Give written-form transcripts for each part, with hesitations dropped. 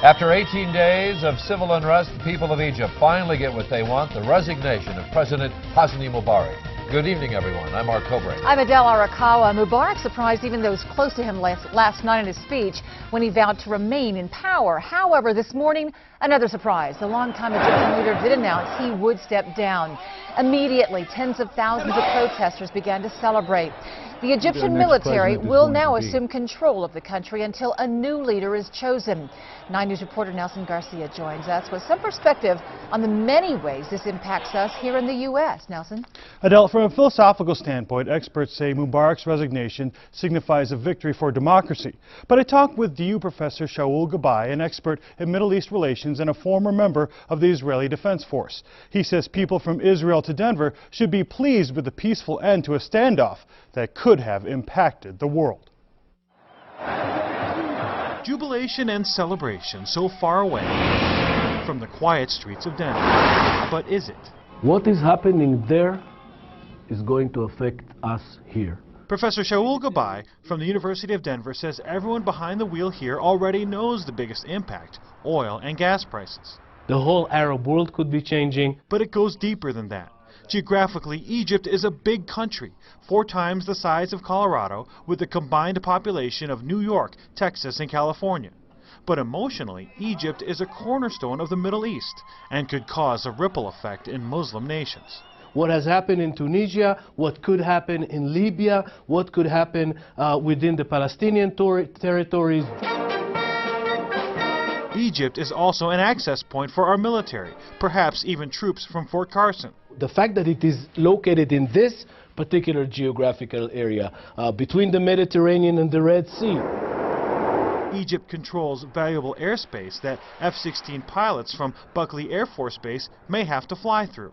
After 18 days of civil unrest, the people of Egypt finally get what they want, the resignation of President Hosni Mubarak. Good evening, everyone. I'm Mark Cobrain. I'm Adele Arakawa. Mubarak surprised even those close to him last night in his speech when he vowed to remain in power. However, this morning, another surprise. The longtime Egyptian leader did announce he would step down. Immediately, tens of thousands of protesters began to celebrate. The Egyptian military will now assume control of the country until a new leader is chosen. 9 News reporter Nelson Garcia joins us with some perspective on the many ways this impacts us here in the U.S. Nelson? Adele, from a philosophical standpoint, experts say Mubarak's resignation signifies a victory for democracy. But I talked with DU professor Shaul Gabbay, an expert in Middle East relations and a former member of the Israeli Defense Force. He says people from Israel to Denver should be pleased with the peaceful end to a standoff that could have impacted the world. Jubilation and celebration so far away from the quiet streets of Denver. But is it? What is happening there is going to affect us here. Professor Shaul Gabbay from the University of Denver says everyone behind the wheel here already knows the biggest impact: oil and gas prices. The whole Arab world could be changing. But it goes deeper than that. Geographically, Egypt is a big country, 4 times the size of Colorado, with a combined population of New York, Texas, and California. But emotionally, Egypt is a cornerstone of the Middle East and could cause a ripple effect in Muslim nations. What has happened in Tunisia, what could happen in Libya, what could happen within the Palestinian territories. Egypt is also an access point for our military, perhaps even troops from Fort Carson. The fact that it is located in this particular geographical area, between the Mediterranean and the Red Sea. Egypt controls valuable airspace that F-16 pilots from Buckley Air Force Base may have to fly through.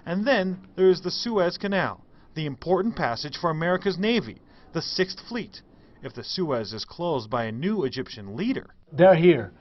And then there is the Suez Canal, the important passage for America's Navy, the 6th Fleet. If the Suez is closed by a new Egyptian leader. They're here.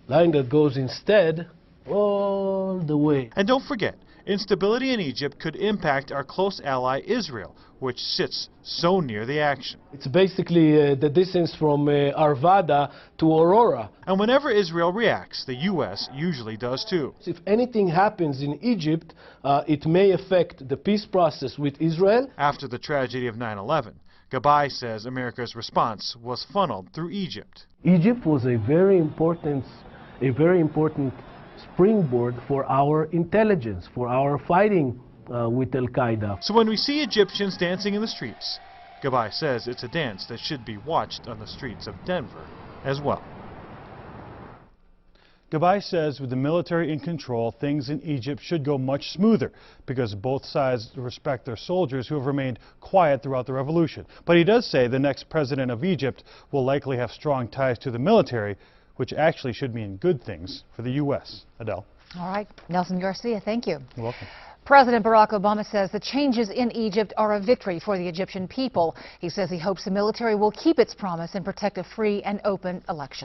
Line that goes instead all the way. And don't forget, instability in Egypt could impact our close ally Israel, which sits so near the action. It's basically the distance from Arvada to Aurora. And whenever Israel reacts, the U.S. usually does too. If anything happens in Egypt, it may affect the peace process with Israel. After the tragedy of 9/11, Gabbay says America's response was funneled through Egypt. Egypt was a very important springboard for our intelligence, for our fighting with Al-Qaeda. So when we see Egyptians dancing in the streets, Gabbay says it's a dance that should be watched on the streets of Denver as well. Gabbay says with the military in control, things in Egypt should go much smoother because both sides respect their soldiers who have remained quiet throughout the revolution. But he does say the next president of Egypt will likely have strong ties to the military, which actually should mean good things for the U.S. Adele. All right. Nelson Garcia, thank you. You're welcome. President Barack Obama says the changes in Egypt are a victory for the Egyptian people. He says he hopes the military will keep its promise and protect a free and open election.